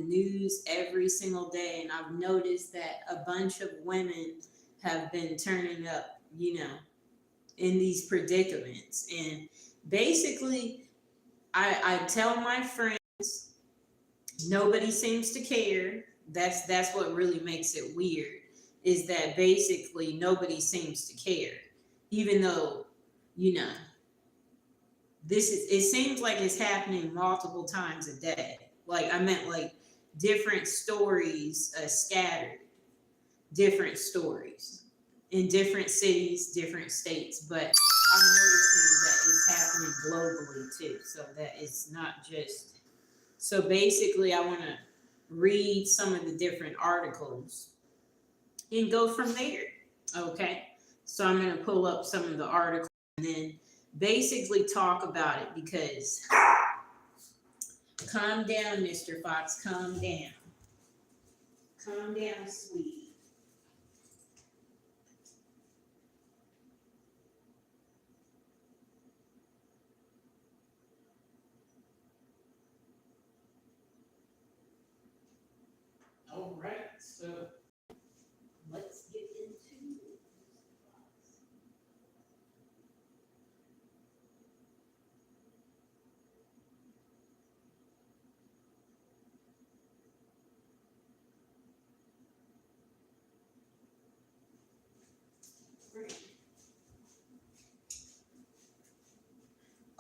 news every single day, and I've noticed that a bunch of women have been turning up, in these predicaments. And basically, I tell my friends, nobody seems to care. That's what really makes it weird, is that basically nobody seems to care, even though, you know, it seems like it's happening multiple times a day. Like, I meant like different stories scattered, different stories in different cities, different states. But I'm noticing that it's happening globally too. So that it's not just. So basically, I want to read some of the different articles and go from there. Okay. So I'm going to pull up some of the articles and then basically talk about it, because calm down, Mr. Fox, calm down. Calm down, sweetie. All right, so let's get into it.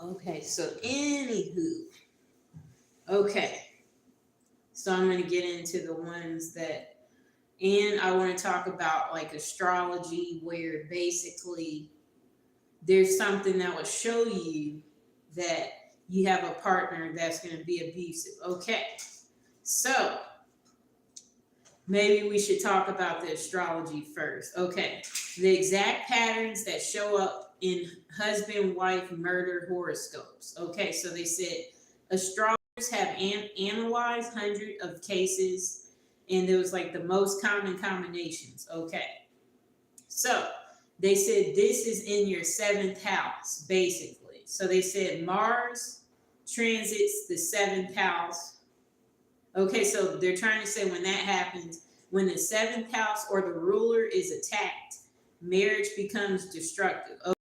Okay, so anywho, okay, so I'm going to get into the ones that, and I want to talk about like astrology, where basically there's something that will show you that you have a partner that's going to be abusive. Okay, so maybe we should talk about the astrology first. Okay, the exact patterns that show up in husband-wife murder horoscopes. Okay, so they said astrologers have analyzed hundreds of cases, and there was like the most common combinations. Okay, so they said this is in your 7th house, basically. So they said Mars transits the 7th house. Okay, so they're trying to say when that happens, when the 7th house or the ruler is attacked, marriage becomes destructive. Okay,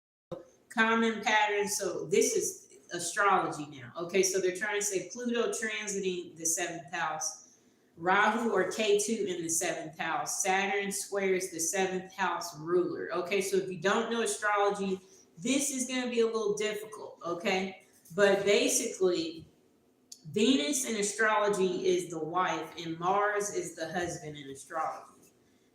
common patterns. So this is astrology now. Okay, so they're trying to say Pluto transiting the 7th house, Rahu or K2 in the 7th house, Saturn squares the 7th house ruler. Okay, so if you don't know astrology, this is going to be a little difficult. Okay, but basically, Venus in astrology is the wife, and Mars is the husband in astrology.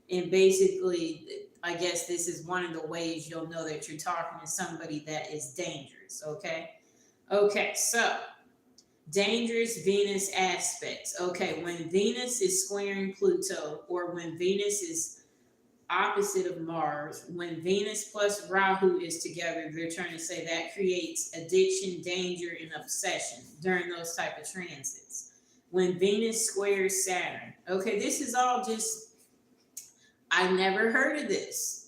And basically, I guess this is one of the ways you'll know that you're talking to somebody that is dangerous. Okay, so dangerous Venus aspects. Okay, when Venus is squaring Pluto, or when Venus is opposite of Mars, when Venus plus Rahu is together, they're trying to say that creates addiction, danger, and obsession during those type of transits. When Venus squares Saturn. Okay, this is all just, I never heard of this.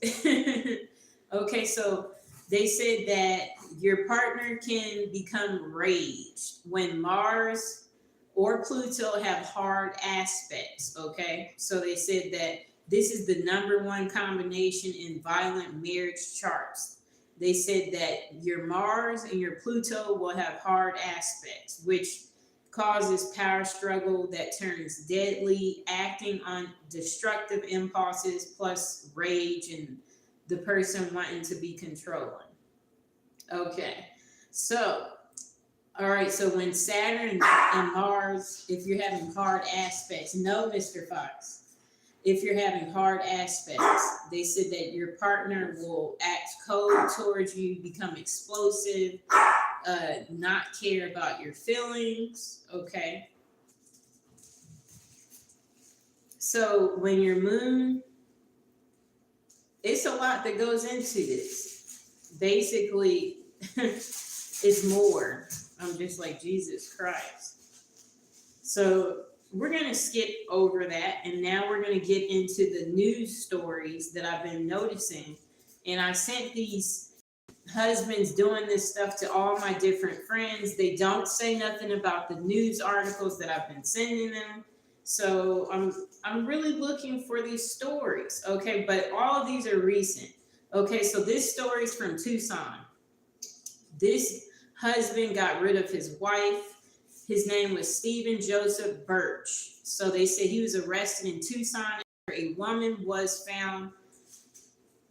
Okay, so they said that your partner can become raged when Mars or Pluto have hard aspects. Okay, so they said that this is the #1 combination in violent marriage charts. They said that your Mars and your Pluto will have hard aspects, which causes power struggle that turns deadly, acting on destructive impulses, plus rage and the person wanting to be controlling. Okay, so, all right, so when Saturn and Mars, if you're having hard aspects, no, Mr. Fox, if you're having hard aspects, they said that your partner will act cold towards you, become explosive, not care about your feelings. Okay. So when your moon, it's a lot that goes into this. Basically, it's more. I'm just like, Jesus Christ. So we're going to skip over that, and now we're going to get into the news stories that I've been noticing. And I sent these husbands doing this stuff to all my different friends. They don't say nothing about the news articles that I've been sending them. So I'm really looking for these stories. Okay, but all of these are recent. Okay, so this story is from Tucson. This husband got rid of his wife. His name was Stephen Joseph Birch. So they said he was arrested in Tucson after a woman was found,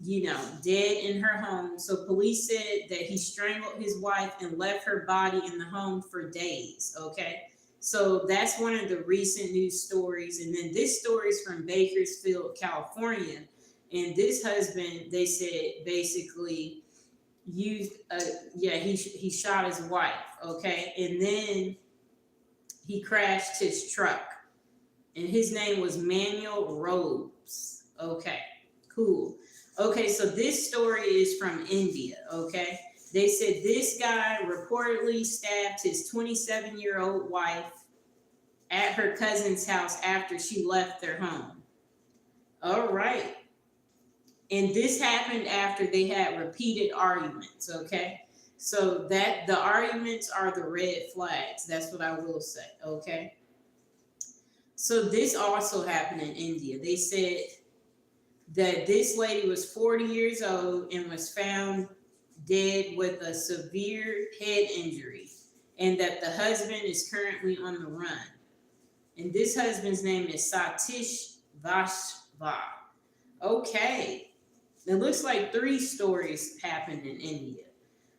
dead in her home. So police said that he strangled his wife and left her body in the home for days. Okay. So that's one of the recent news stories. And then this story is from Bakersfield, California. And this husband, they said, basically used, he shot his wife. Okay. And then he crashed his truck. And his name was Manuel Robes. Okay, cool. Okay, so this story is from India. Okay, they said this guy reportedly stabbed his 27-year-old wife at her cousin's house after she left their home. All right. And this happened after they had repeated arguments. Okay, so that the arguments are the red flags. That's what I will say. Okay. So this also happened in India. They said that this lady was 40 years old and was found dead with a severe head injury, and that the husband is currently on the run. And this husband's name is Satish Vashva. Okay. It looks like 3 stories happened in India.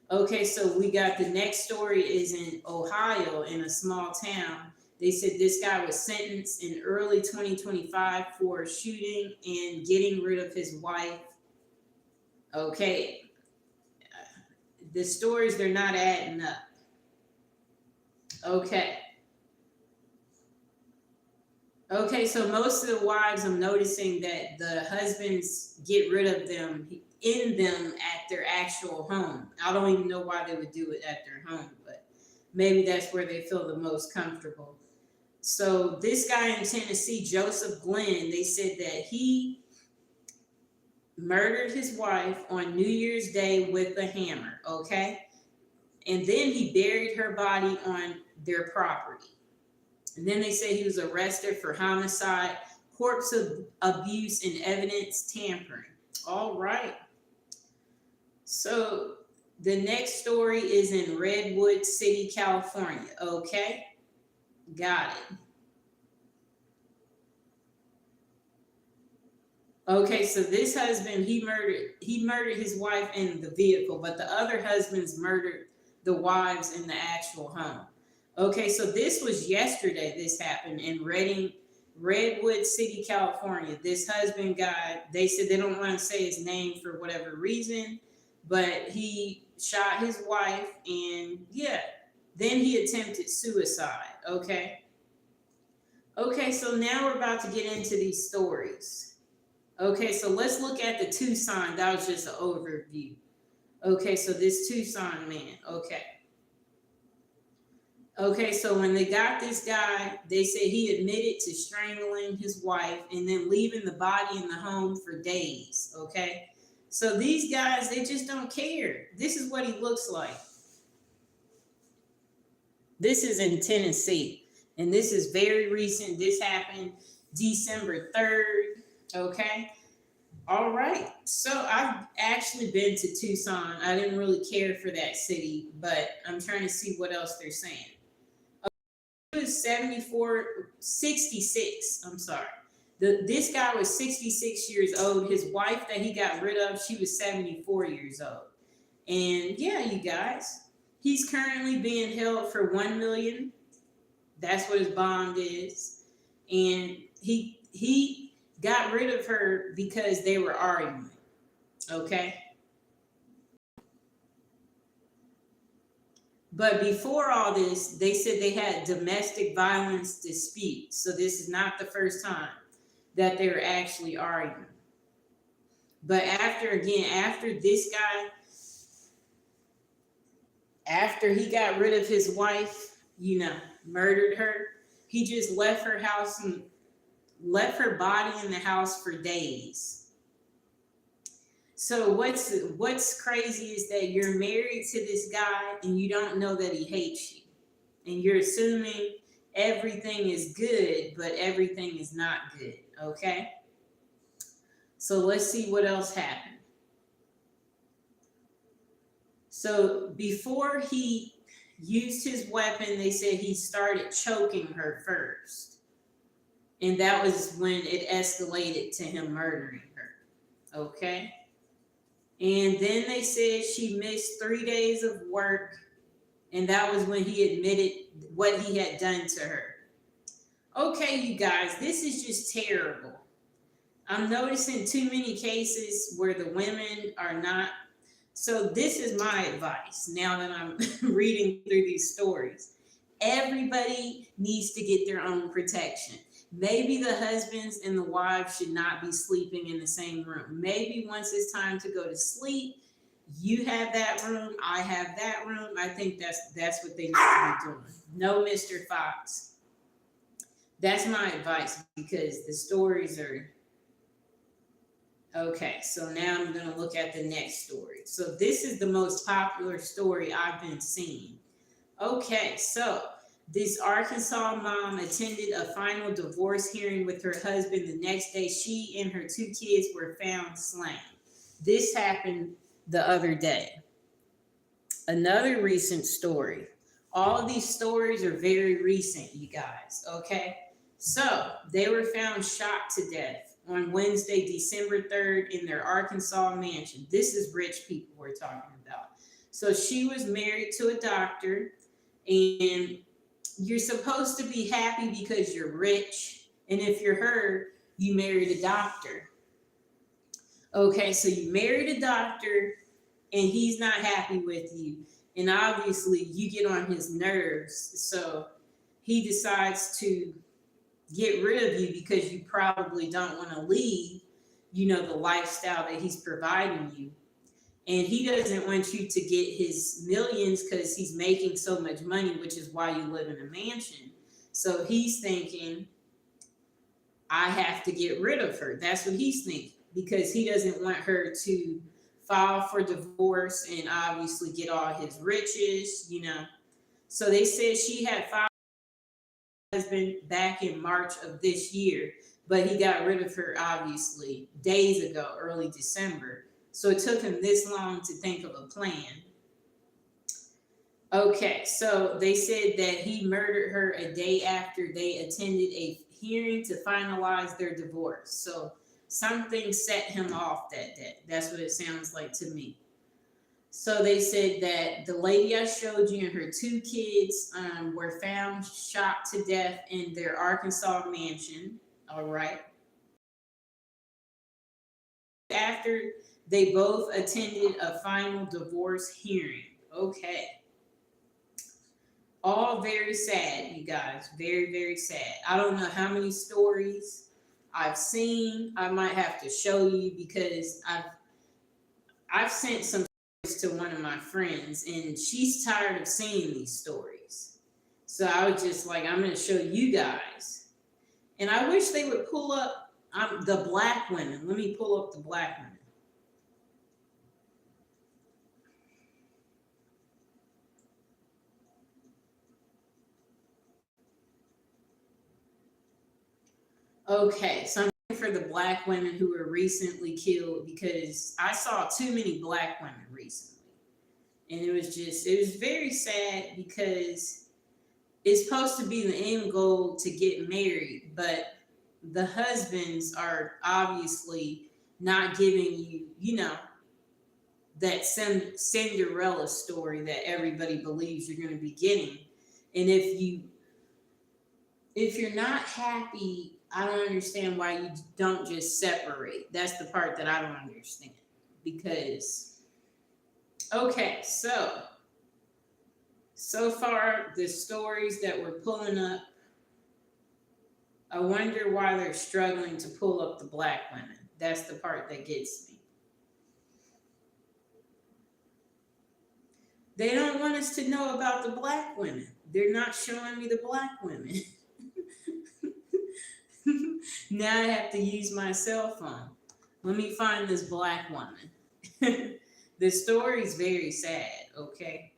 Okay, so we got the next story is in Ohio in a small town. They said this guy was sentenced in early 2025 for shooting and getting rid of his wife. Okay. The stories, they're not adding up. Okay. Okay, so most of the wives, I'm noticing that the husbands get rid of them at their actual home. I don't even know why they would do it at their home, but maybe that's where they feel the most comfortable. So this guy in Tennessee, Joseph Glenn, they said that he murdered his wife on New Year's Day with a hammer, okay? And then he buried her body on their property. And then they say he was arrested for homicide, corpse abuse, and evidence tampering. All right. So the next story is in Redwood City, California, okay? Got it. Okay, so this husband, he murdered his wife in the vehicle, but the other husbands murdered the wives in the actual home. Okay, so this was yesterday. This happened in Redwood City, California. This husband they said they don't want to say his name for whatever reason, but he shot his wife and then he attempted suicide. Okay. Okay, so now we're about to get into these stories. Okay, so let's look at the Tucson. That was just an overview. Okay, so this Tucson man. Okay. Okay, so when they got this guy, they said he admitted to strangling his wife and then leaving the body in the home for days. Okay, so these guys, they just don't care. This is what he looks like. This is in Tennessee, and this is very recent. This happened December 3rd. Okay. All right. So I've actually been to Tucson. I didn't really care for that city, but I'm trying to see what else they're saying. He was 66. I'm sorry. This guy was 66 years old. His wife that he got rid of, she was 74 years old. And you guys, he's currently being held for $1 million. That's what his bond is. And he got rid of her because they were arguing. Okay. But before all this, they said they had domestic violence disputes. So this is not the first time that they were actually arguing. But after this guy, after he got rid of his wife, murdered her, he just left her house and left her body in the house for days. So what's crazy is that you're married to this guy and you don't know that he hates you. And you're assuming everything is good, but everything is not good. Okay? So let's see what else happened. So before he used his weapon, they said he started choking her first. And that was when it escalated to him murdering her. Okay? And then they said she missed 3 days of work. And that was when he admitted what he had done to her. Okay, you guys, this is just terrible. I'm noticing too many cases where the women are not. So this is my advice now that I'm reading through these stories. Everybody needs to get their own protection. Maybe the husbands and the wives should not be sleeping in the same room. Maybe once it's time to go to sleep, you have that room, I have that room. I think that's what they need to be doing. No, Mr. Fox. That's my advice because the stories are... Okay, so now I'm going to look at the next story. So this is the most popular story I've been seeing. Okay, so this Arkansas mom attended a final divorce hearing with her husband. The next day, she and her 2 kids were found slain. This happened the other day. Another recent story. All of these stories are very recent, you guys, okay? So they were found shot to death on Wednesday, December 3rd in their Arkansas mansion. This is rich people we're talking about. So she was married to a doctor, and you're supposed to be happy because you're rich. And if you're her, you married a doctor. Okay, so you married a doctor and he's not happy with you. And obviously you get on his nerves. So he decides to get rid of you because you probably don't want to leave, the lifestyle that he's providing you. And he doesn't want you to get his millions because he's making so much money, which is why you live in a mansion. So he's thinking, I have to get rid of her. That's what he's thinking because he doesn't want her to file for divorce and obviously get all his riches, So they said she had filed husband back in March of this year, but he got rid of her obviously days ago, early December. So it took him this long to think of a plan. Okay, so they said that he murdered her a day after they attended a hearing to finalize their divorce. So something set him off that day. That's what it sounds like to me. So they said that the lady I showed you and her 2 kids were found shot to death in their Arkansas mansion. All right. After they both attended a final divorce hearing. Okay. All very sad, you guys. Very, very sad. I don't know how many stories I've seen. I might have to show you because I've sent some to one of my friends and she's tired of seeing these stories. So I was just like, I'm going to show you guys. And I wish they would pull up the black women. Let me pull up the black women. Okay, so I'm looking for the black women who were recently killed because I saw too many black women recently. And it was very sad because it's supposed to be the end goal to get married, but the husbands are obviously not giving you, that Cinderella story that everybody believes you're going to be getting. And if you're not happy, I don't understand why you don't just separate. That's the part that I don't understand. Because, okay, so far the stories that we're pulling up, I wonder why they're struggling to pull up the black women. That's the part that gets me. They don't want us to know about the black women. They're not showing me the black women. Now I have to use my cell phone. Let me find this black woman. The story's very sad, okay?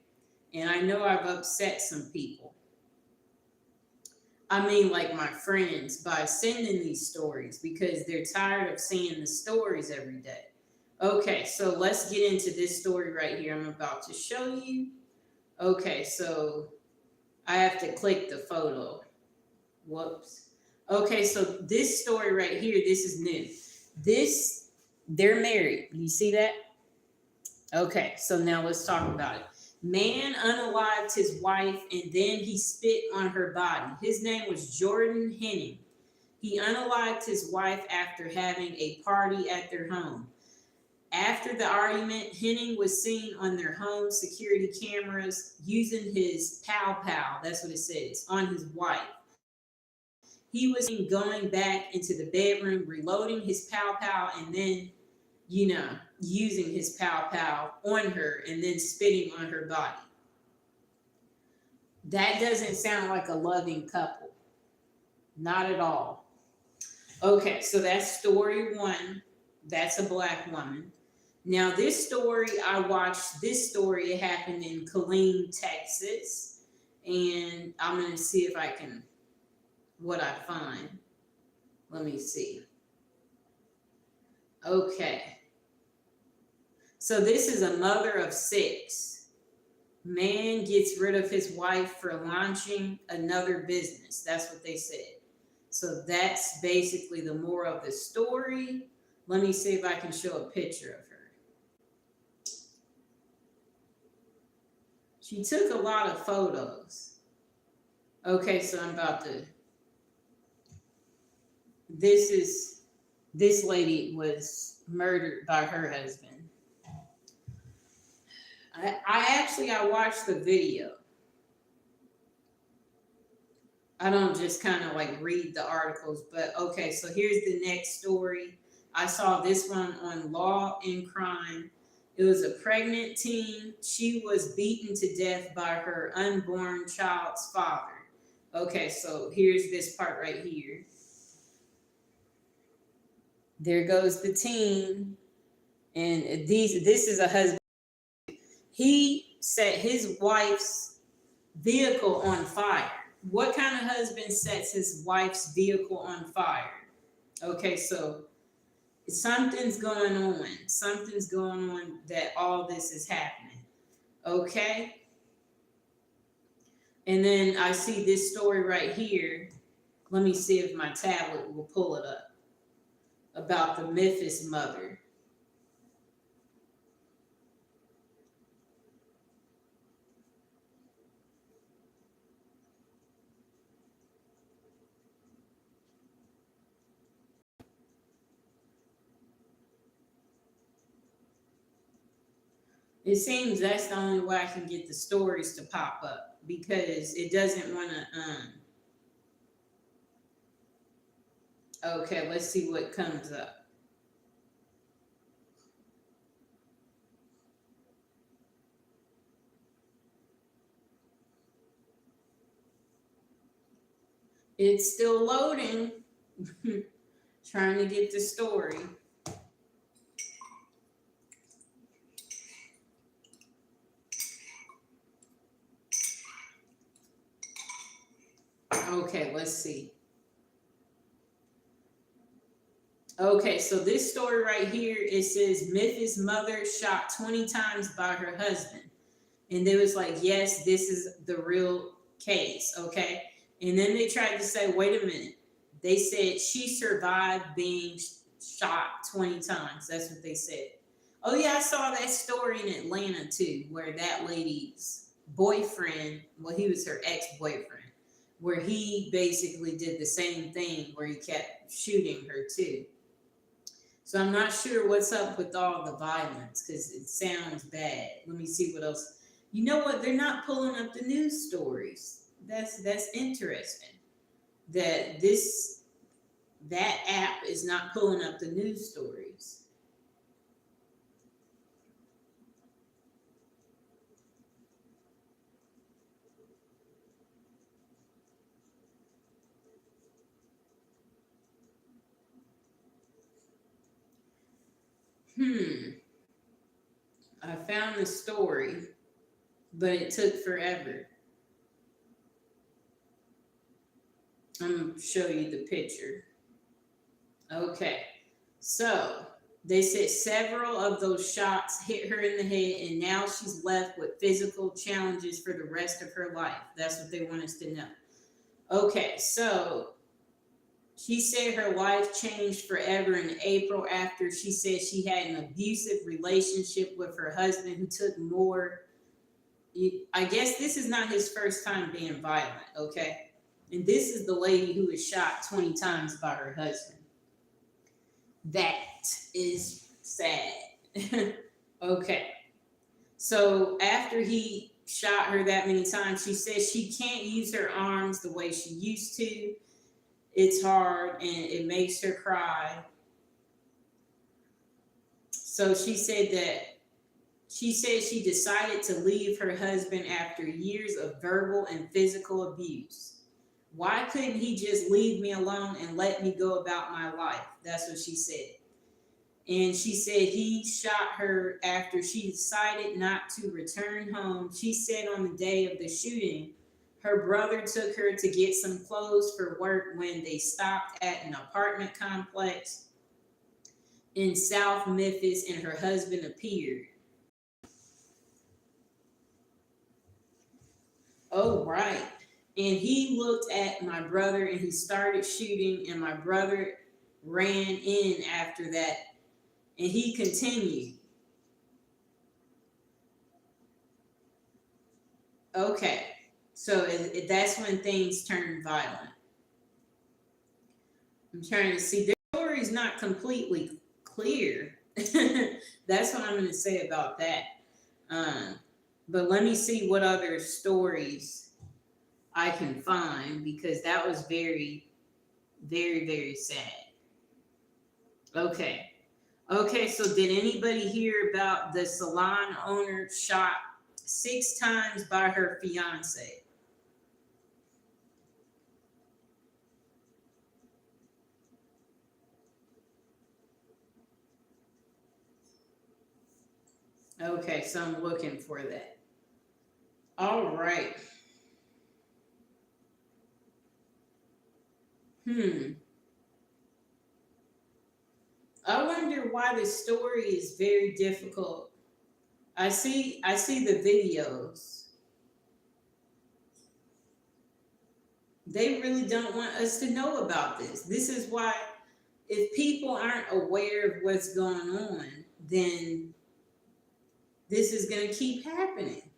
And I know I've upset some people. I mean, like my friends, by sending these stories because they're tired of seeing the stories every day. Okay, so let's get into this story right here. I'm about to show you. Okay, so I have to click the photo. Whoops. Okay, so this story right here, this is new. This, they're married. You see that? Okay, so now let's talk about it. Man unalived his wife and then he spit on her body. His name was Jordan Henning. He unalived his wife after having a party at their home. After the argument, Henning was seen on their home security cameras using his pow pow, that's what it says, on his wife. He was seen going back into the bedroom, reloading his pow pow, and then, using his pow pow on her and then spitting on her body. That doesn't sound like a loving couple. Not at all. Okay, so that's story one. That's a black woman. Now, this story, I watched this story. It happened in Killeen, Texas. And I'm going to see if I can, what I find. Let me see. Okay. So this is a mother of 6. Man gets rid of his wife for launching another business. That's what they said. So that's basically the moral of the story. Let me see if I can show a picture of her. She took a lot of photos. Okay, so I'm about to. This lady was murdered by her husband. I watched the video. I don't just kind of like read the articles, but okay, so here's the next story. I saw this one on Law and Crime. It was a pregnant teen. She was beaten to death by her unborn child's father. Okay, so here's this part right here. There goes the teen. And this is a husband. He set his wife's vehicle on fire. What kind of husband sets his wife's vehicle on fire? Okay, so something's going on. Something's going on that all this is happening. Okay? And then I see this story right here. Let me see if my tablet will pull it up. About the Memphis mother. It seems that's the only way I can get the stories to pop up because it doesn't want to. Okay, let's see what comes up. It's still loading. Trying to get the story. Okay, let's see. Okay, so this story right here, it says Memphis mother shot 20 times by her husband. And they was like, yes, this is the real case, okay? And then they tried to say, wait a minute. They said she survived being shot 20 times. That's what they said. Oh, yeah, I saw that story in Atlanta, too, where that lady's boyfriend, well, he was her ex-boyfriend, where he basically did the same thing where he kept shooting her, too. So I'm not sure what's up with all the violence because it sounds bad. Let me see what else. You know what? They're not pulling up the news stories. That's interesting. That app is not pulling up the news stories. I found the story, but it took forever. I'm going to show you the picture. Okay. So they said several of those shots hit her in the head, and now she's left with physical challenges for the rest of her life. That's what they want us to know. Okay, so she said her life changed forever in April after she said she had an abusive relationship with her husband who took more. I guess this is not his first time being violent, okay? And this is the lady who was shot 20 times by her husband. That is sad. Okay. So after he shot her that many times, she says she can't use her arms the way she used to. It's hard and it makes her cry. So she said she decided to leave her husband after years of verbal and physical abuse. Why couldn't he just leave me alone and let me go about my life? That's what she said. And she said he shot her after she decided not to return home. She said on the day of the shooting, her brother took her to get some clothes for work when they stopped at an apartment complex in South Memphis, and her husband appeared. Oh, right. And he looked at my brother and he started shooting, and my brother ran in after that. And he continued. Okay, so that's when things turn violent. I'm trying to see. The story is not completely clear. That's what I'm going to say about that. But let me see what other stories I can find, because that was very, very, very sad. Okay. Okay, so did anybody hear about the salon owner shot 6 times by her fiance? Okay, so I'm looking for that. All right. I wonder why this story is very difficult. I see the videos. They really don't want us to know about this. This is why, if people aren't aware of what's going on, then this is going to keep happening.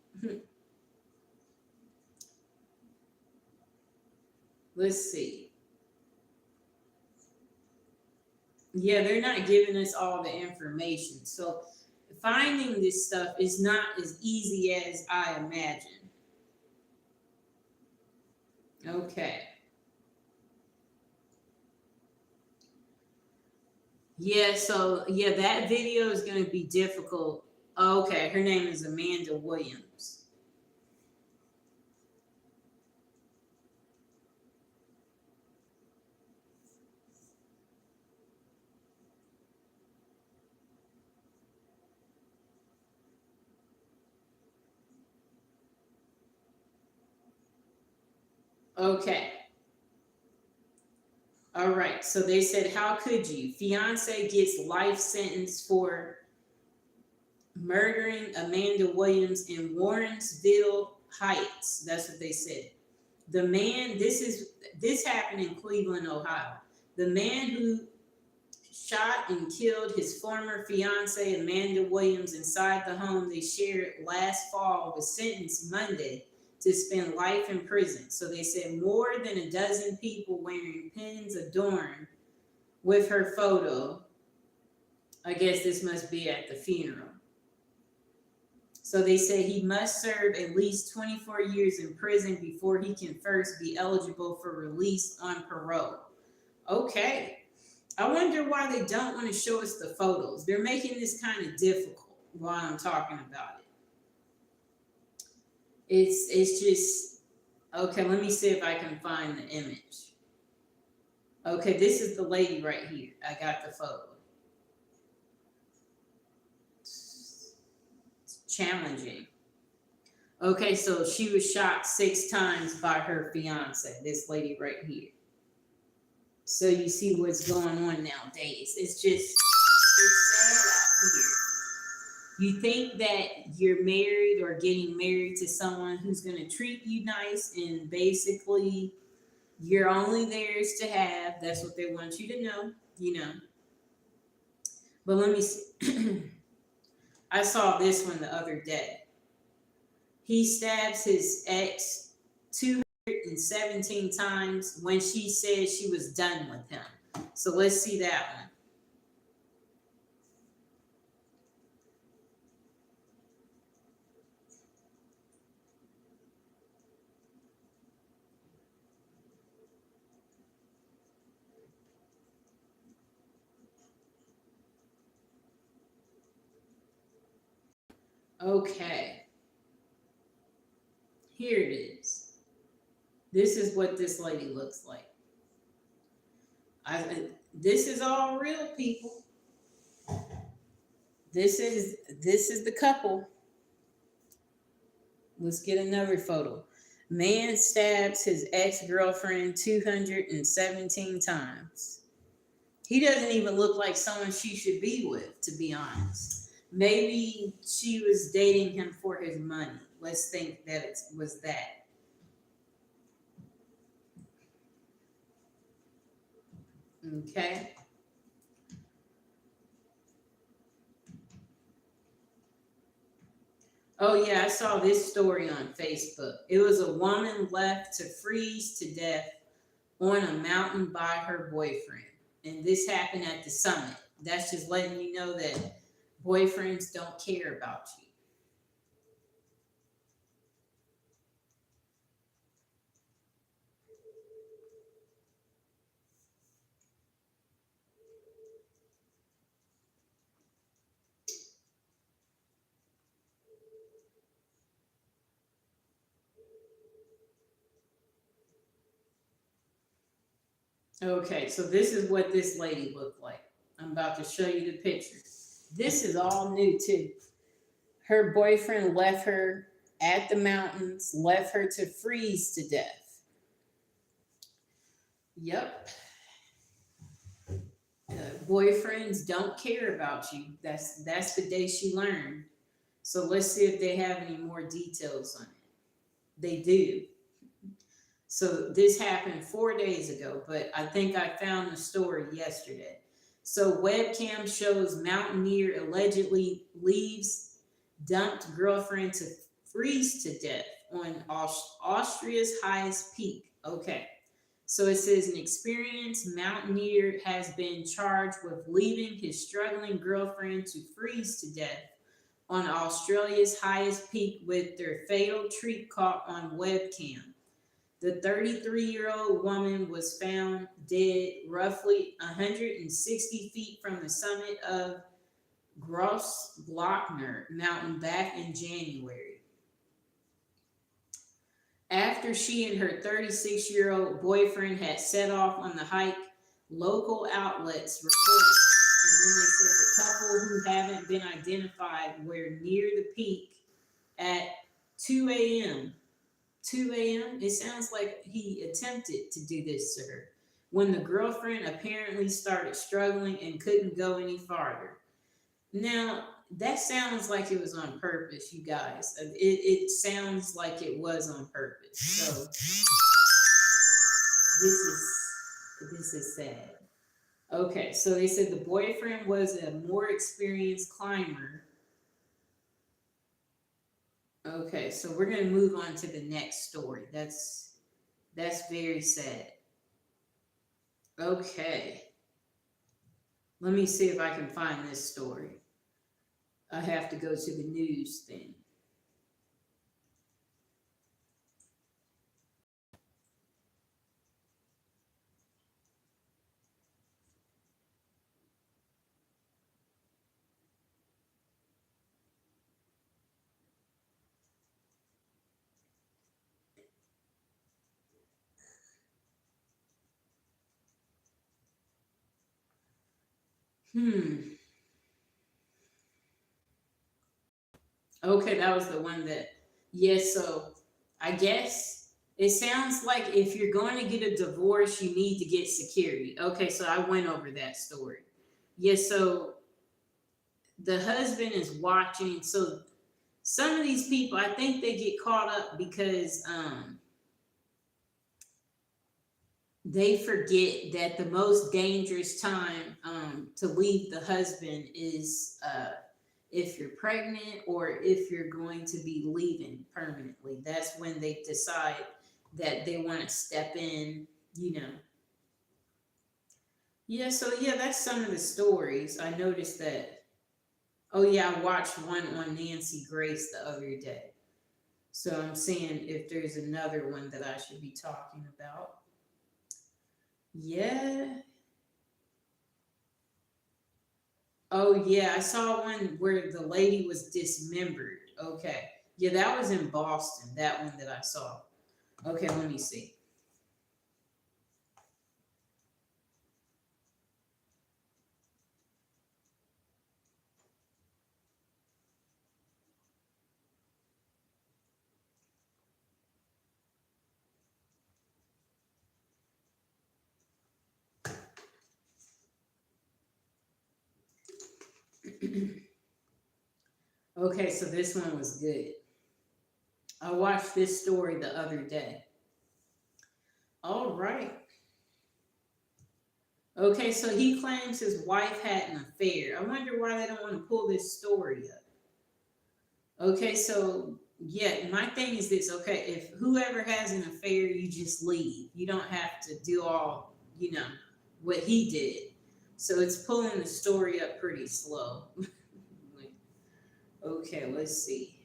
Let's see. Yeah, they're not giving us all the information. So finding this stuff is not as easy as I imagine. Okay. Yeah, so yeah, that video is going to be difficult. Okay, her name is Amanda Williams. Okay. All right. So they said, how could you? Fiance gets life sentence for murdering Amanda Williams in Warrensville Heights. That's what they said. The man, this happened in Cleveland, Ohio. The man who shot and killed his former fiance Amanda Williams inside the home they shared last fall was sentenced Monday to spend life in prison. So they said more than a dozen people wearing pins adorned with her photo. I guess this must be at the funeral. So they say he must serve at least 24 years in prison before he can first be eligible for release on parole. Okay. I wonder why they don't want to show us the photos. They're making this kind of difficult while I'm talking about it. It's just, okay, let me see if I can find the image. Okay, this is the lady right here. I got the photo. It's challenging. Okay, so she was shot 6 times by her fiance, this lady right here. So you see what's going on nowadays. It's sad out here. You think that you're married or getting married to someone who's going to treat you nice, and basically you're only theirs to have. That's what they want you to know, you know. But let me see. I saw this one the other day. He stabs his ex 217 times when she said she was done with him. So let's see that one. Okay, here it is. This is what this lady looks like. This is all real, people. This is the couple. Let's get another photo. Man stabs his ex-girlfriend 217 times. He doesn't even look like someone she should be with, to be honest. Maybe she was dating him for his money. Let's think that it was that. Okay. Oh, yeah, I saw this story on Facebook. It was a woman left to freeze to death on a mountain by her boyfriend. And this happened at the summit. That's just letting you know that boyfriends don't care about you. Okay, so this is what this lady looked like. I'm about to show you the picture. This is all new too. Her boyfriend left her at the mountains, left her to freeze to death. Yep. Boyfriends don't care about you. That's the day she learned. So let's see if they have any more details on it. They do. So this happened 4 days ago, but I think I found the story yesterday. So webcam shows mountaineer allegedly leaves dumped girlfriend to freeze to death on Austria's highest peak. Okay. So it says an experienced mountaineer has been charged with leaving his struggling girlfriend to freeze to death on Australia's highest peak with their fatal treat caught on webcam. The 33-year-old woman was found dead roughly 160 feet from the summit of Grossglockner mountain back in January. After she and her 36-year-old boyfriend had set off on the hike, local outlets reported. And then they said the couple who haven't been identified were near the peak at 2 a.m. 2 a.m. It sounds like he attempted to do this to her when the girlfriend apparently started struggling and couldn't go any farther. Now, that sounds like it was on purpose, you guys. It sounds like it was on purpose. So this is sad. Okay, so they said the boyfriend was a more experienced climber. Okay, so we're going to move on to the next story. That's very sad. Okay. Let me see if I can find this story. I have to go to the news thing. Okay, that was the one that, yes, so I guess It sounds like if you're going to get a divorce, you need to get security. Okay, so I went over that story. Yeah, so the husband is watching. So some of these people, I think they get caught up because they forget that the most dangerous time to leave the husband is if you're pregnant or if you're going to be leaving permanently. That's when they decide that they want to step in, you know. Yeah, so yeah, that's some of the stories. I noticed that. Oh, yeah, I watched one on Nancy Grace the other day. So I'm seeing if there's another one that I should be talking about. Yeah. Oh, yeah, I saw one where the lady was dismembered. Okay. Yeah, that was in Boston, that one that I saw. Okay, let me see. Okay, so this one was good. I watched this story the other day. All right. Okay, so he claims his wife had an affair. I wonder why they don't want to pull this story up. Okay, so yeah, my thing is this. Okay, if whoever has an affair, you just leave. You don't have to do all, what he did. So it's pulling the story up pretty slow. Okay, let's see.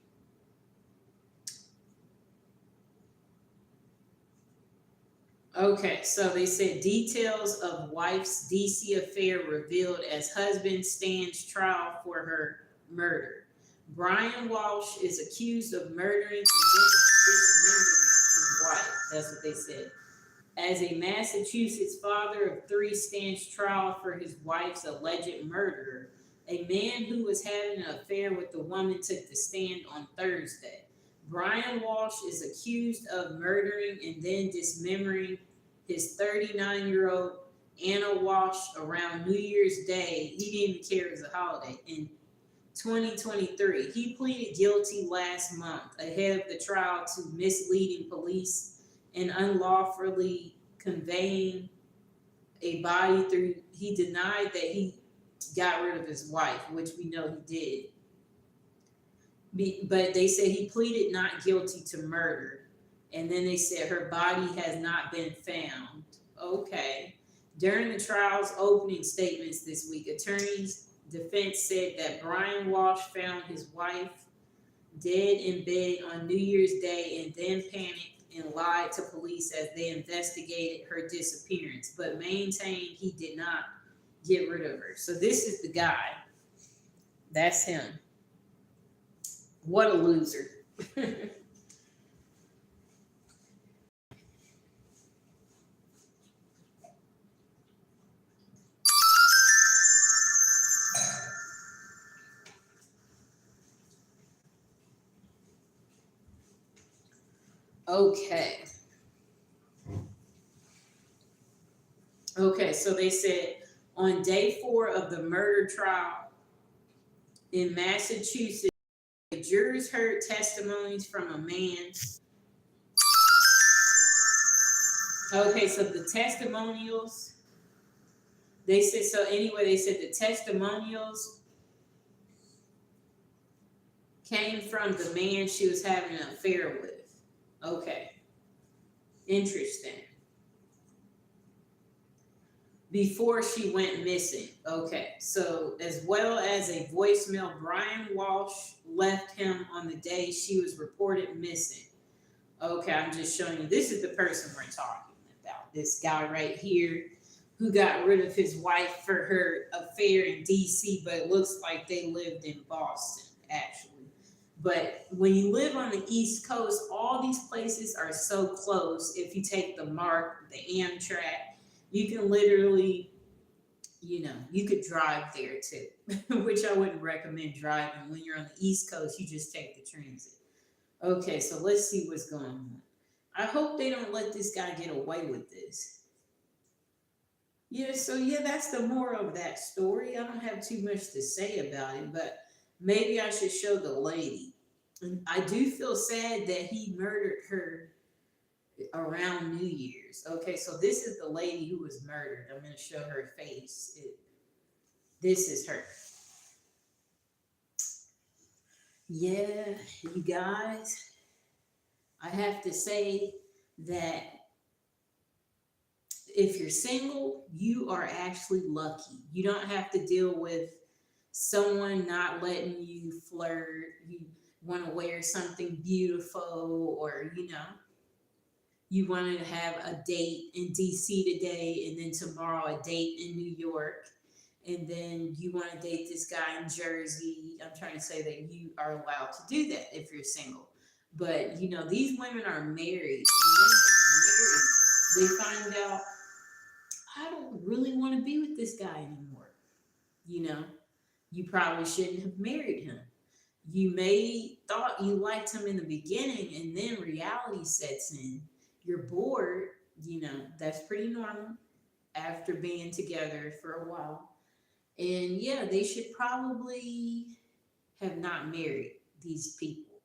Okay, so they said details of wife's DC affair revealed as husband stands trial for her murder. Brian Walsh is accused of murdering and then dismembering his wife. That's what they said. As a Massachusetts father of three stands trial for his wife's alleged murderer, a man who was having an affair with the woman took the stand on Thursday. Brian Walsh is accused of murdering and then dismembering his 39-year-old Anna Walsh around New Year's Day. He didn't even care it was a holiday. In 2023, he pleaded guilty last month ahead of the trial to misleading police and unlawfully conveying a body through. He denied that he got rid of his wife, which we know he did. But they said he pleaded not guilty to murder. And then they said her body has not been found. Okay. During the trial's opening statements this week, attorneys' defense said that Brian Walsh found his wife dead in bed on New Year's Day and then panicked and lied to police as they investigated her disappearance, but maintained he did not get rid of her. So this is the guy. That's him. What a loser. Okay. Okay, so they said on day 4 of the murder trial in Massachusetts, the jurors heard testimonies from a man. Okay, so the testimonials, they said, so anyway, they said the testimonials came from the man she was having an affair with. Okay, interesting. Before she went missing. Okay, so as well as a voicemail Brian Walsh left him on the day she was reported missing. Okay, I'm just showing you. This is the person we're talking about. This guy right here who got rid of his wife for her affair in DC, but it looks like they lived in Boston, actually. But when you live on the East Coast, all these places are so close. If you take the MARC, the Amtrak, you can literally, you could drive there too, which I wouldn't recommend driving. When you're on the East Coast, you just take the transit. Okay, so let's see what's going on. I hope they don't let this guy get away with this. Yeah, so yeah, that's the moral of that story. I don't have too much to say about it, but maybe I should show the lady. And I do feel sad that he murdered her around New Year's. Okay, so this is the lady who was murdered. I'm going to show her face. This is her. Yeah, you guys, I have to say that if you're single, you are actually lucky. You don't have to deal with someone not letting you flirt. You want to wear something beautiful, or you want to have a date in DC today, and then tomorrow a date in New York, and then you want to date this guy in Jersey. I'm trying to say that you are allowed to do that if you're single. But these women are married, and then when they're married, they find out, I don't really want to be with this guy anymore. You know, you probably shouldn't have married him. You may thought you liked him in the beginning, and then reality sets in. You're bored. That's pretty normal after being together for a while. And yeah, they should probably have not married these people,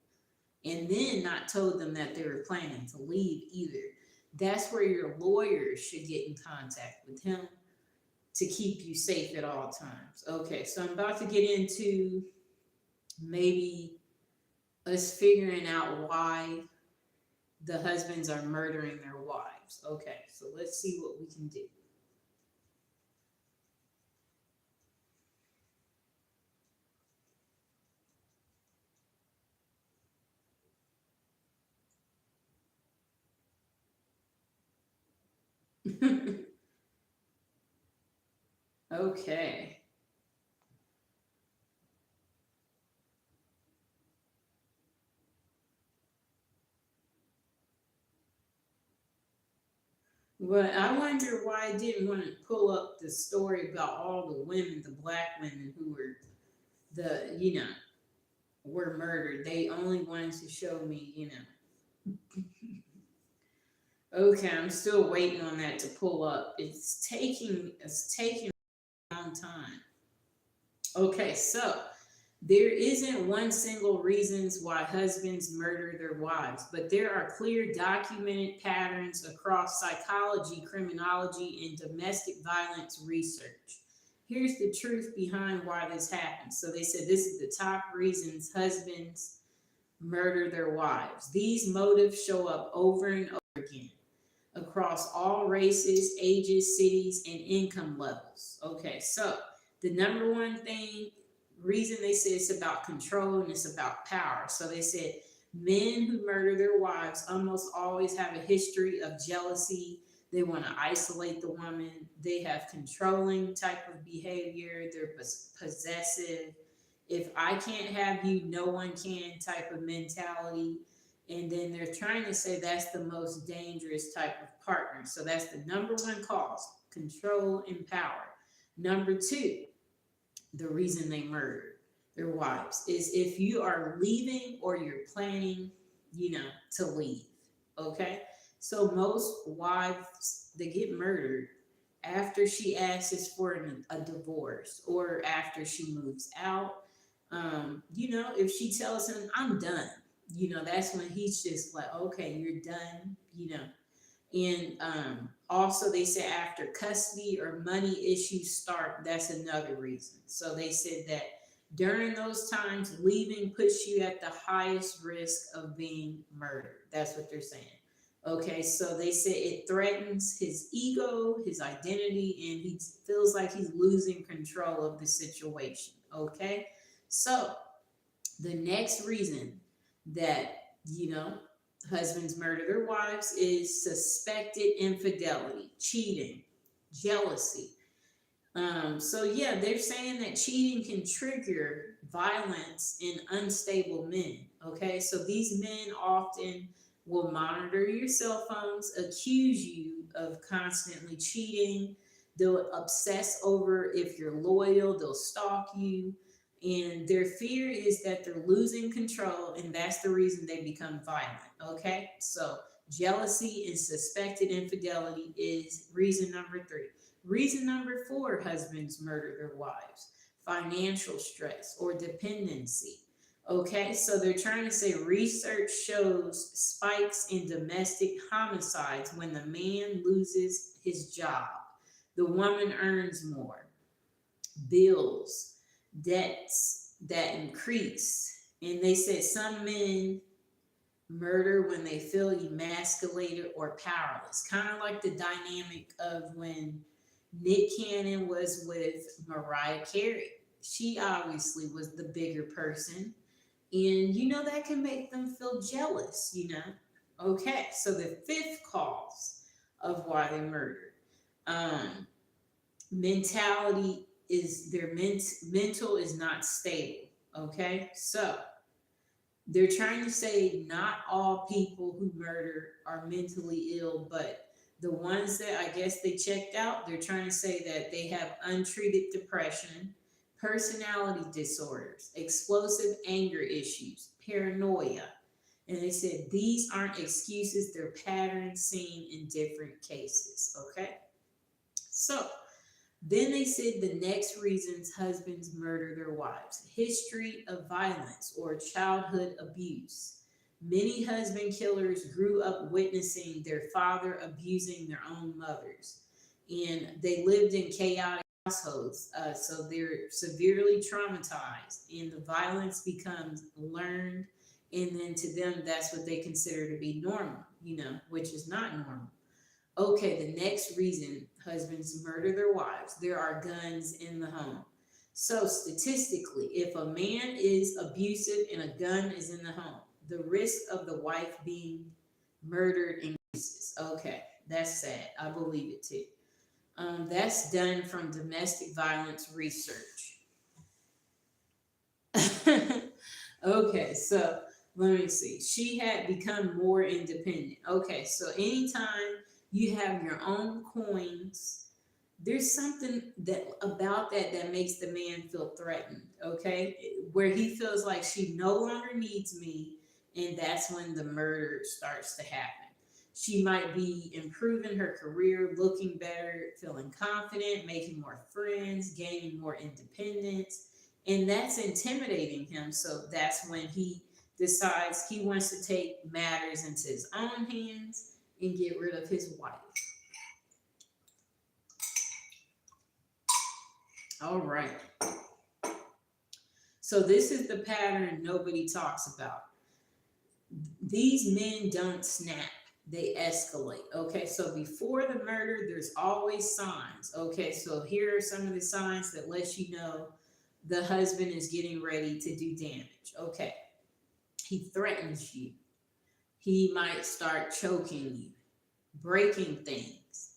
and then not told them that they were planning to leave either. That's where your lawyer should get in contact with him to keep you safe at all times. Okay, so I'm about to get into maybe us figuring out why the husbands are murdering their wives. Okay, so let's see what we can do. Okay. But I wonder why I didn't want to pull up the story about all the women, the black women who were were murdered. They only wanted to show me. Okay, I'm still waiting on that to pull up. It's taking a long time. Okay, so there isn't one single reasons why husbands murder their wives, but there are clear documented patterns across psychology, criminology, and domestic violence research. Here's the truth behind why this happens. So they said this is the top reasons husbands murder their wives. These motives show up over and over again across all races, ages, cities, and income levels. Okay, so the number one reason they say it's about control and it's about power. So they said men who murder their wives almost always have a history of jealousy. They want to isolate the woman. They have controlling type of behavior. They're possessive. If I can't have you, no one can type of mentality. And then they're trying to say that's the most dangerous type of partner. So that's the number one cause, control and power. Number two, the reason they murdered their wives is if you are leaving or you're planning, to leave. Okay. So most wives, they get murdered after she asks for a divorce or after she moves out. If she tells him, I'm done, that's when he's just like, okay, you're done. And also, they say after custody or money issues start, that's another reason. So they said that during those times, leaving puts you at the highest risk of being murdered. That's what they're saying. Okay, so they say it threatens his ego, his identity, and he feels like he's losing control of the situation. Okay, so the next reason that, husbands murder their wives is suspected infidelity, cheating, jealousy. So yeah, they're saying that cheating can trigger violence in unstable men. Okay, so these men often will monitor your cell phones, accuse you of constantly cheating. They'll obsess over if you're loyal. They'll stalk you. And their fear is that they're losing control, and that's the reason they become violent. Okay, so Jealousy and suspected infidelity is reason number 3. Reason number 4, husbands murder their wives: financial stress or dependency. Okay, so they're trying to say research shows spikes in domestic homicides when the man loses his job. The woman earns more. Bills, debts that increase. And they said some men murder when they feel emasculated or powerless. Kind of like the dynamic of when Nick Cannon was with Mariah Carey. She obviously was the bigger person. And that can make them feel jealous. Okay, so the 5th cause of why they murdered. Mentality is their mental is not stable. Okay, so they're trying to say not all people who murder are mentally ill, but the ones that I guess they checked out, they're trying to say that they have untreated depression, personality disorders, explosive anger issues, paranoia. And they said these aren't excuses, they're patterns seen in different cases. Okay, so then they said the next reasons husbands murder their wives: history of violence or childhood abuse. Many husband killers grew up witnessing their father abusing their own mothers, and they lived in chaotic households, so they're severely traumatized, and the violence becomes learned, and then to them, that's what they consider to be normal, which is not normal. Okay, the next reason husbands murder their wives: there are guns in the home. So, statistically, if a man is abusive and a gun is in the home, the risk of the wife being murdered increases. Okay, that's sad. I believe it too. That's done from domestic violence research. Okay, so let me see. She had become more independent. Okay, so anytime you have your own coins, there's something that about that makes the man feel threatened. Okay, where he feels like she no longer needs me, and that's when the murder starts to happen. She might be improving her career, looking better, feeling confident, making more friends, gaining more independence, and that's intimidating him. So that's when he decides he wants to take matters into his own hands and get rid of his wife. All right. So this is the pattern nobody talks about. These men don't snap, they escalate. Okay, so before the murder, there's always signs. Okay, so here are some of the signs that let you know the husband is getting ready to do damage. Okay, he threatens you. He might start choking you, breaking things,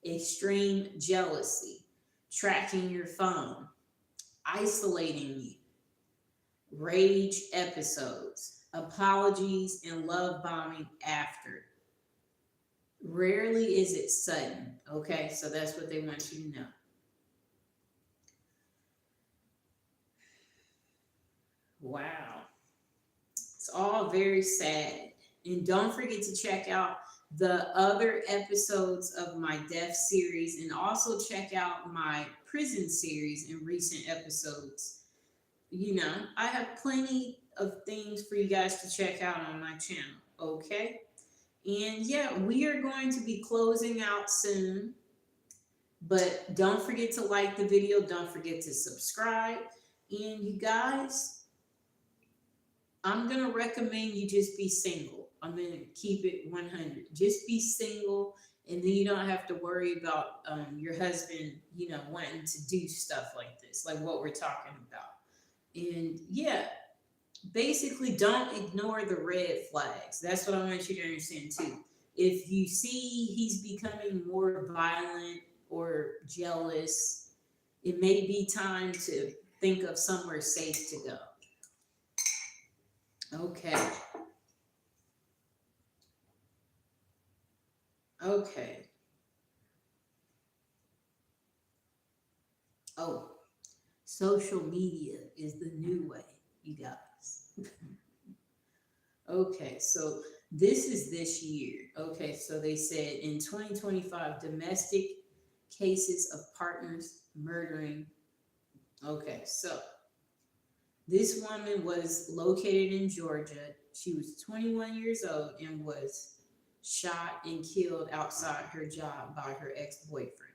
extreme jealousy, tracking your phone, isolating you, rage episodes, apologies, and love bombing after. Rarely is it sudden. Okay, so that's what they want you to know. Wow. It's all very sad. And don't forget to check out the other episodes of my death series, and also check out my prison series in recent episodes. I have plenty of things for you guys to check out on my channel. Okay? And yeah, we are going to be closing out soon. But don't forget to like the video. Don't forget to subscribe. And you guys, I'm going to recommend you just be single. I'm going to keep it 100. Just be single, and then you don't have to worry about your husband, wanting to do stuff like this, like what we're talking about. And yeah, basically don't ignore the red flags. That's what I want you to understand too. If you see he's becoming more violent or jealous, it may be time to think of somewhere safe to go. Okay. Okay. Oh, social media is the new way, you guys. Okay, so This is this year. Okay, so they said in 2025, domestic cases of partners murdering. Okay, so this woman was located in Georgia. She was 21 years old and was shot and killed outside her job by her ex boyfriend.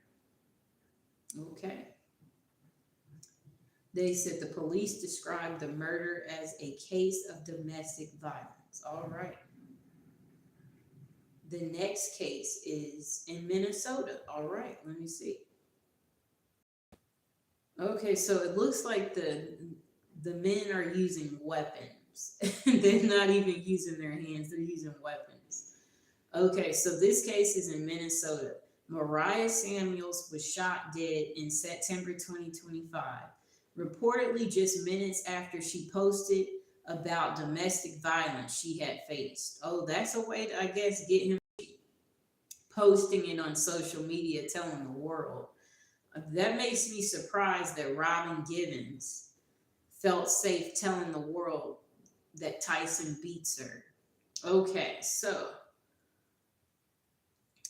Okay. They said the police described the murder as a case of domestic violence. All right. The next case is in Minnesota. All right, let me see. Okay, so it looks like the men are using weapons. They're not even using their hands, they're using weapons. Okay, so this case is in Minnesota. Mariah Samuels was shot dead in September 2025, reportedly just minutes after she posted about domestic violence she had faced. Oh, that's a way to, I guess, get him posting it on social media, telling the world. That makes me surprised that Robin Givens felt safe telling the world that Tyson beats her. Okay, so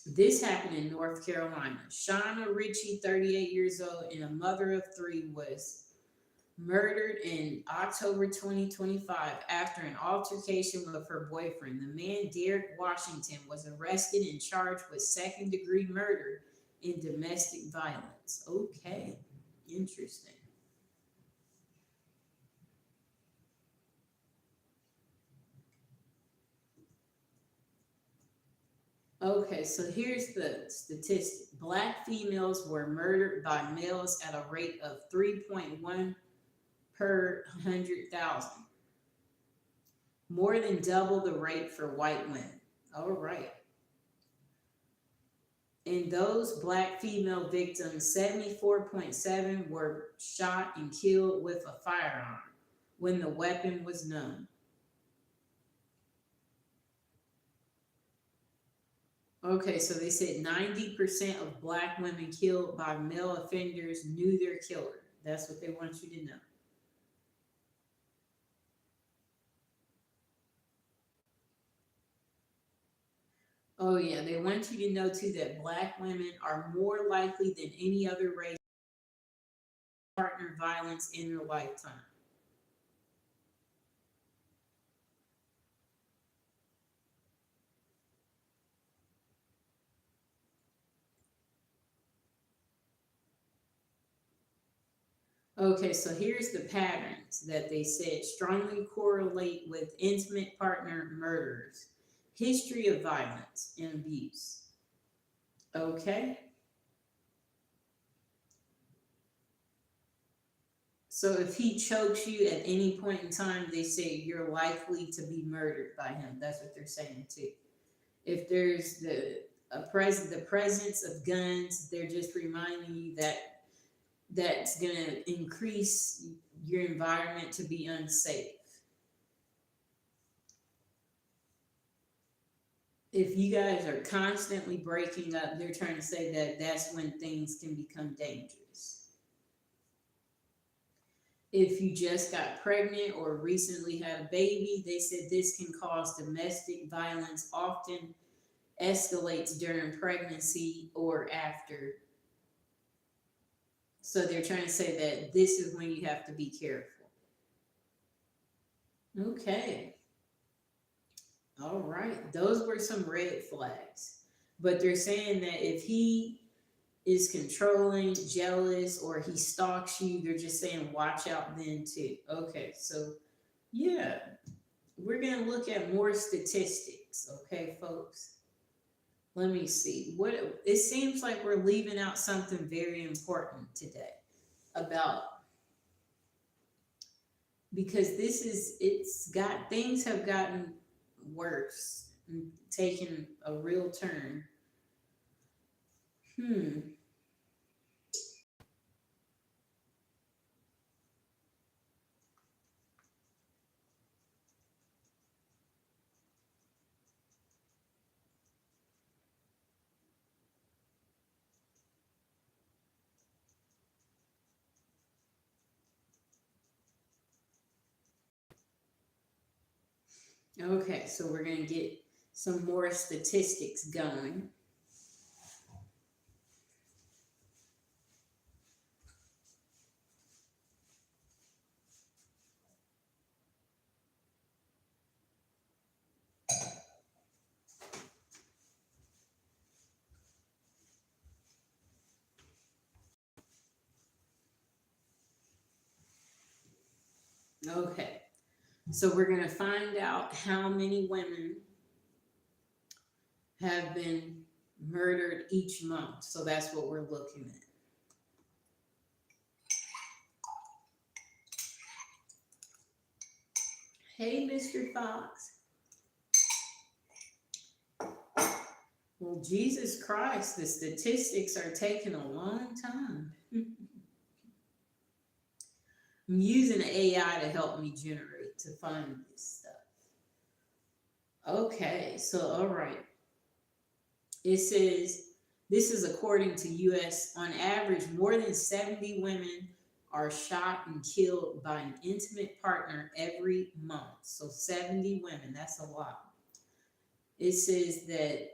this happened in North Carolina. Shauna Ritchie, 38 years old, and a mother of three, was murdered in October 2025 after an altercation with her boyfriend. The man, Derek Washington, was arrested and charged with second-degree murder and domestic violence. Okay, interesting. Okay, so here's the statistic. Black females were murdered by males at a rate of 3.1 per 100,000, more than double the rate for white women. All right. And those black female victims, 74.7 were shot and killed with a firearm when the weapon was known. Okay, so they said 90% of black women killed by male offenders knew their killer. That's what they want you to know. Oh, yeah, they want you to know too that black women are more likely than any other race to partner violence in their lifetime. Okay, so here's the patterns that they said strongly correlate with intimate partner murders, history of violence and abuse. Okay, so if he chokes you at any point in time, they say you're likely to be murdered by him. That's what they're saying too. If there's the presence of guns, they're just reminding you that that's going to increase your environment to be unsafe. If you guys are constantly breaking up, they're trying to say that that's when things can become dangerous. If you just got pregnant or recently had a baby, they said this can cause domestic violence, often escalates during pregnancy or after. So they're trying to say that this is when you have to be careful. Okay. All right. Those were some red flags. But they're saying that if he is controlling, jealous, or he stalks you, they're just saying watch out then too. Okay. So, yeah, we're going to look at more statistics. Okay, folks. Let me see. What it seems like we're leaving out something very important today about, because this is, it's got, things have gotten worse and taken a real turn. Okay, so we're going to get some more statistics going. Okay, so we're going to find out how many women have been murdered each month. So that's what we're looking at. Hey, Mr. Fox. Well, Jesus Christ, the statistics are taking a long time. I'm using AI to help me generate, to find this stuff. Okay, so all right. It says, this is according to US, on average, more than 70 women are shot and killed by an intimate partner every month. So 70 women, that's a lot. It says that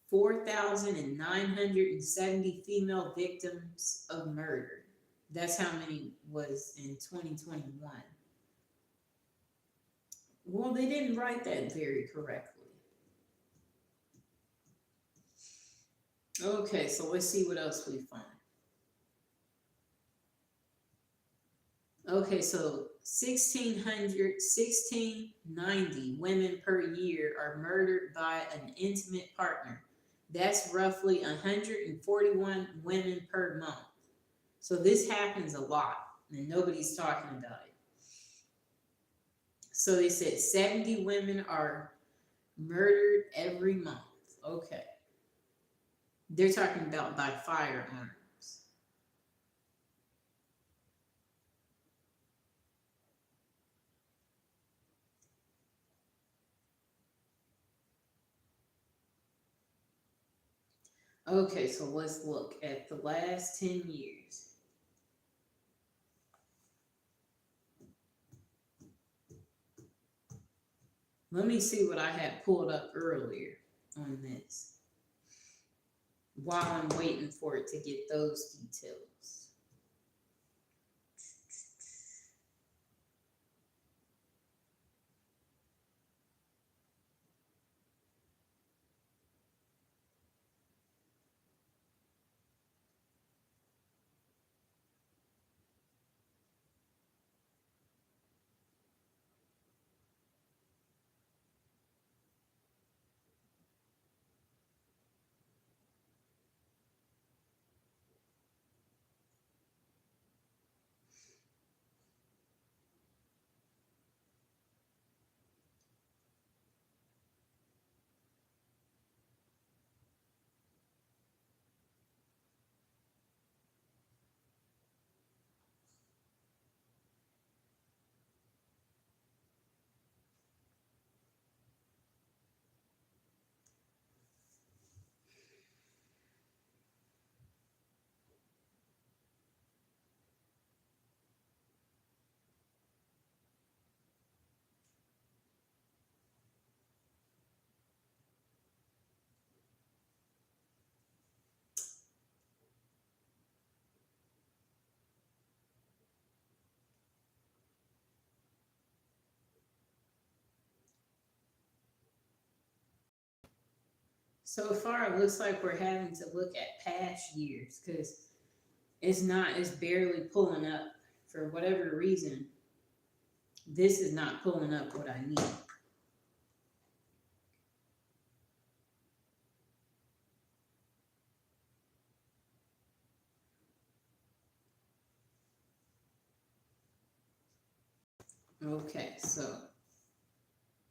4,970 female victims of murder. That's how many was in 2021. Well, they didn't write that very correctly. Okay, so let's see what else we find. Okay, so 1,690 women per year are murdered by an intimate partner. That's roughly 141 women per month. So this happens a lot, and nobody's talking about it. So they said 70 women are murdered every month. Okay. They're talking about by firearms. Okay, so let's look at the last 10 years. Let me see what I had pulled up earlier on this while I'm waiting for it to get those details. So far, it looks like we're having to look at past years because it's barely pulling up for whatever reason. This is not pulling up what I need. Okay, so,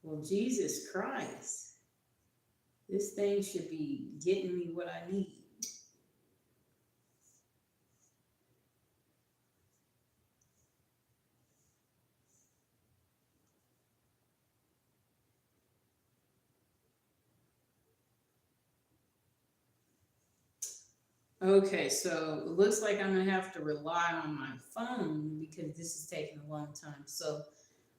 well, Jesus Christ, this thing should be getting me what I need. Okay, so it looks like I'm gonna have to rely on my phone because this is taking a long time. So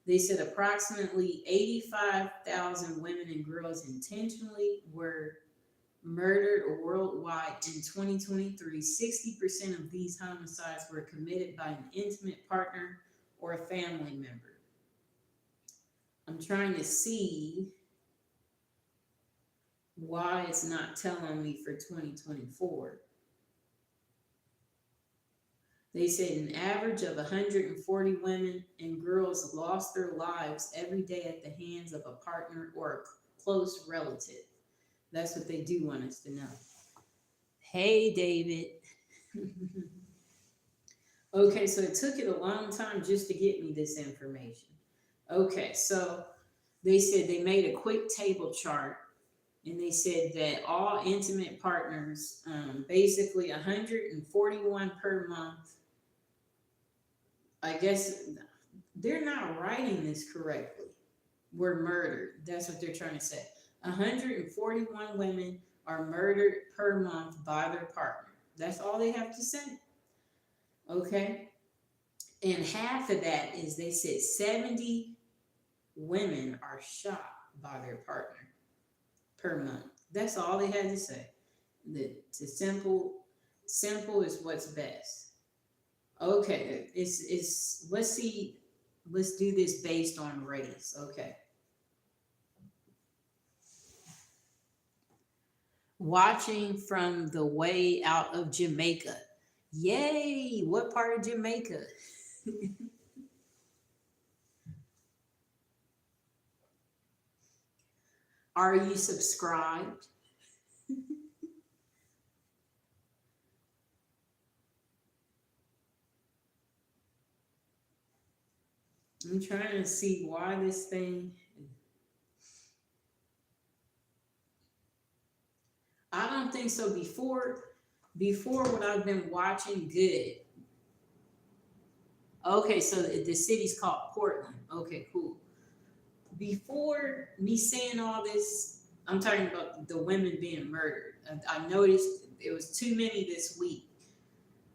They said approximately 85,000 women and girls intentionally were murdered worldwide in 2023. 60% of these homicides were committed by an intimate partner or a family member. I'm trying to see why it's not telling me for 2024. They said an average of 140 women and girls lost their lives every day at the hands of a partner or a close relative. That's what they do want us to know. Hey, David. Okay, so it took it a long time just to get me this information. Okay, so they said they made a quick table chart, and they said that all intimate partners, basically 141 per month. I guess they're not writing this correctly. Were murdered. That's what they're trying to say. 141 women are murdered per month by their partner. That's all they have to say. Okay? And half of that is, they said 70 women are shot by their partner per month. That's all they had to say. It's simple is what's best. Okay, it's let's see, let's do this based on race. Okay. Watching from the way out of Jamaica. Yay! What part of Jamaica? Are you subscribed? I'm trying to see why this thing. I don't think so. Before what I've been watching, good. Okay, so the city's called Portland. Okay, cool. Before me saying all this, I'm talking about the women being murdered. I noticed there was too many this week.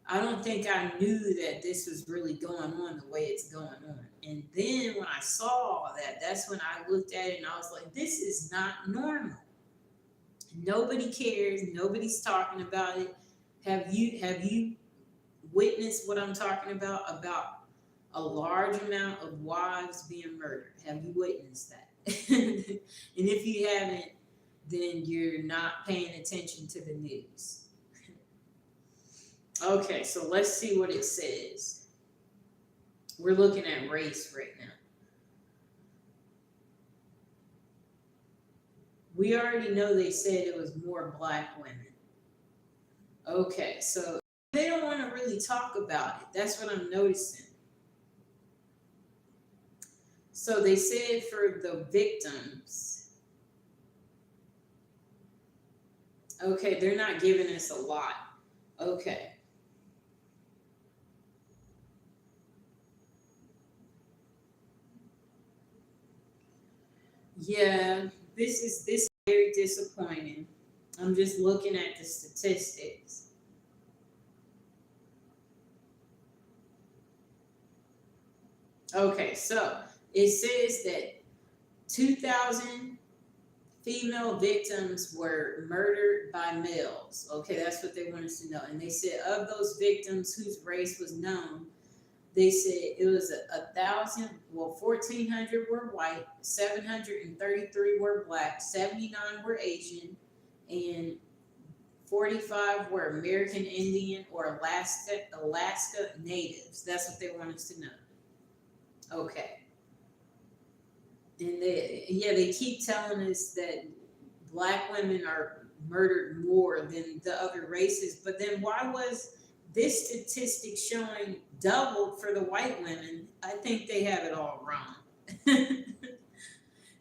I don't think I knew that this was really going on the way it's going on. And then when I saw that, that's when I looked at it and I was like, this is not normal. Nobody cares. Nobody's talking about it. Have you witnessed what I'm talking about? About a large amount of wives being murdered. Have you witnessed that? And if you haven't, then you're not paying attention to the news. Okay, so let's see what it says. We're looking at race right now. We already know they said it was more black women. Okay, so they don't want to really talk about it. That's what I'm noticing. So they said for the victims, okay, they're not giving us a lot. Okay. Yeah, this is very disappointing. I'm just looking at the statistics. Okay, so it says that 2,000 female victims were murdered by males. Okay, that's what they want us to know. And they said of those victims whose race was known, they said it was 1,400 were white, 733 were black, 79 were Asian, and 45 were American Indian or Alaska natives. That's what they want us to know. Okay. And they keep telling us that black women are murdered more than the other races, but then why was this statistic showing doubled for the white women? I think they have it all wrong.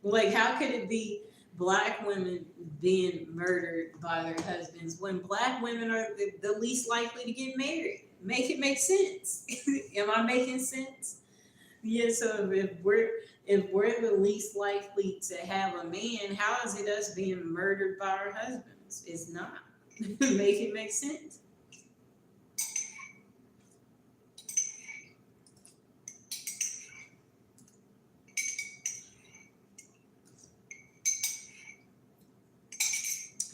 Like, how could it be black women being murdered by their husbands when black women are the least likely to get married? Make it make sense. Am I making sense? Yeah, so if we're the least likely to have a man, how is it us being murdered by our husbands? It's not. Make it make sense.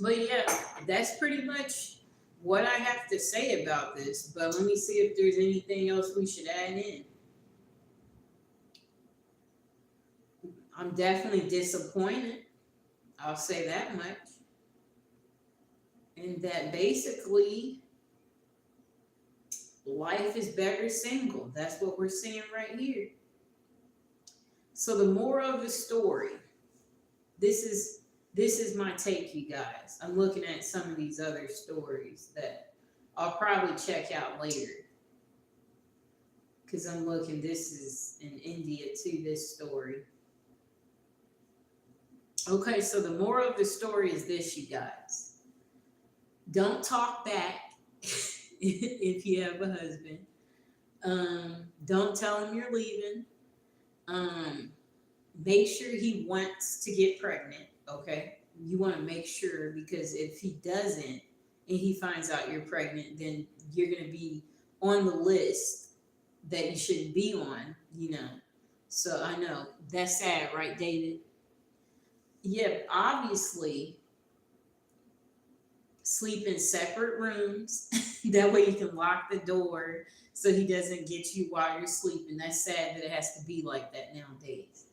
But yeah, that's pretty much what I have to say about this. But let me see if there's anything else we should add in. I'm definitely disappointed. I'll say that much. And that basically life is better single. That's what we're seeing right here. So the moral of the story, this is my take, you guys. I'm looking at some of these other stories that I'll probably check out later. Because I'm looking, this is in India too, this story. Okay, so the moral of the story is this, you guys. Don't talk back if you have a husband. Don't tell him you're leaving. Make sure he wants to get pregnant, okay? You want to make sure, because if he doesn't and he finds out you're pregnant, then you're going to be on the list that you shouldn't be on, you know. So I know that's sad, right, David? Yeah, obviously sleep in separate rooms. That way you can lock the door so he doesn't get you while you're sleeping. That's sad that it has to be like that nowadays.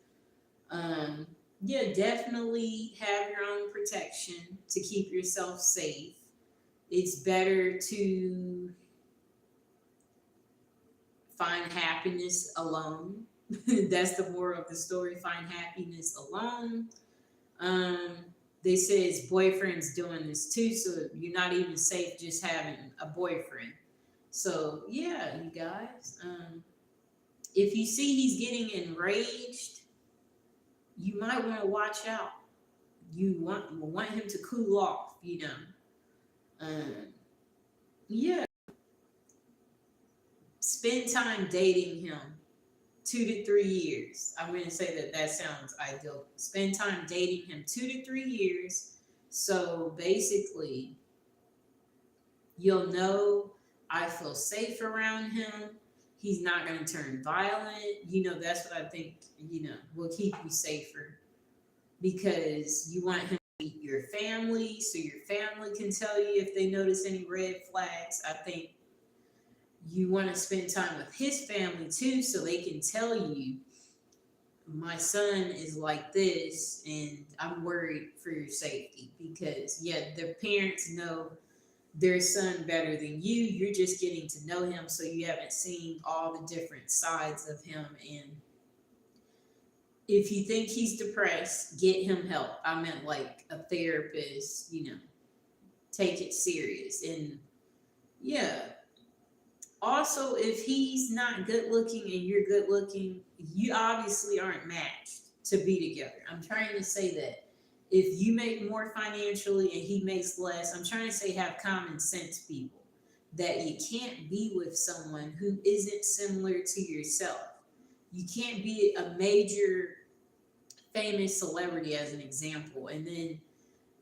Yeah, definitely have your own protection to keep yourself safe. It's better to find happiness alone. That's the moral of the story. Find happiness alone. They say his boyfriend's doing this too, so you're not even safe just having a boyfriend. So yeah, you guys. If you see he's getting enraged, you might want to watch out. You want him to cool off, you know. Yeah, spend time dating him. 2 to 3 years. I'm going to say that sounds ideal. Spend time dating him 2 to 3 years. So basically, you'll know I feel safe around him. He's not going to turn violent. You know, that's what I think, will keep you safer. Because you want him to meet your family so your family can tell you if they notice any red flags. I think you want to spend time with his family too so they can tell you, my son is like this and I'm worried for your safety. Because yeah, the parents know their son better than you. You're just getting to know him, so you haven't seen all the different sides of him. And if you think he's depressed, get him help. I meant like a therapist, take it serious. And yeah, also, if he's not good looking and you're good looking, you obviously aren't matched to be together. I'm trying to say that. If you make more financially and he makes less, I'm trying to say have common sense, people. That you can't be with someone who isn't similar to yourself. You can't be a major famous celebrity, as an example, and then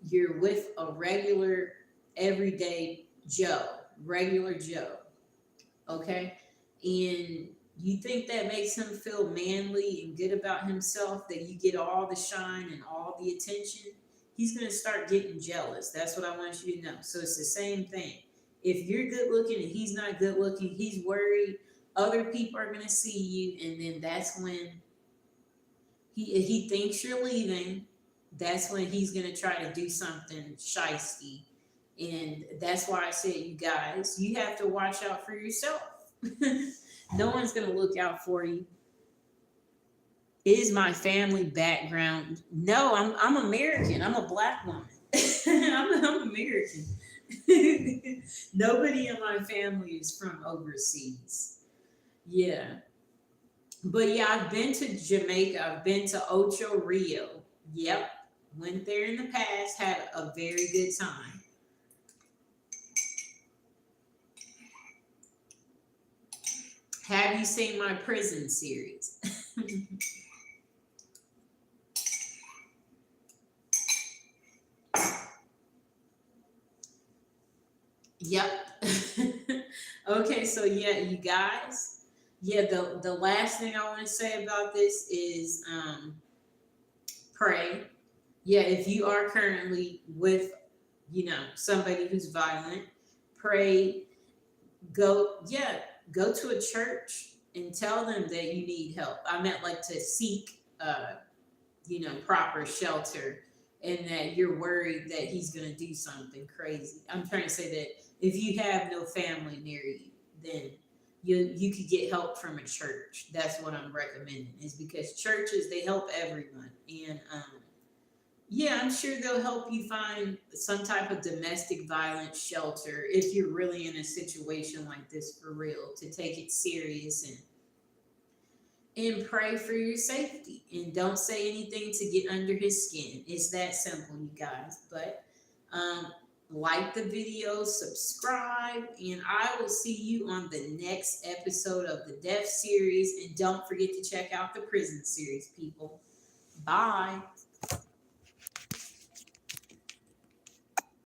you're with a regular, everyday regular Joe. Okay? And you think that makes him feel manly and good about himself, that you get all the shine and all the attention, he's going to start getting jealous. That's what I want you to know. So it's the same thing. If you're good looking and he's not good looking, he's worried other people are going to see you, and then that's when he thinks you're leaving. That's when he's going to try to do something shisty. And that's why I said, you guys, you have to watch out for yourself. No one's going to look out for you. Is my family background? No, I'm American. I'm a black woman. I'm American. Nobody in my family is from overseas. Yeah. But yeah, I've been to Jamaica. I've been to Ocho Rio. Yep. Went there in the past. Had a very good time. Have you seen my prison series? Yep. Okay, so yeah, you guys. Yeah, the last thing I want to say about this is pray. Yeah, if you are currently with somebody who's violent. Pray, go, yeah, go to a church and tell them that you need help. I meant like to seek, proper shelter, and that you're worried that he's going to do something crazy. I'm trying to say that if you have no family near you, then you could get help from a church. That's what I'm recommending, is because churches, they help everyone. And yeah, I'm sure they'll help you find some type of domestic violence shelter if you're really in a situation like this for real, to take it serious and pray for your safety, and don't say anything to get under his skin. It's that simple, you guys. But like the video, subscribe, and I will see you on the next episode of the Deaf series. And don't forget to check out the prison series, people. Bye.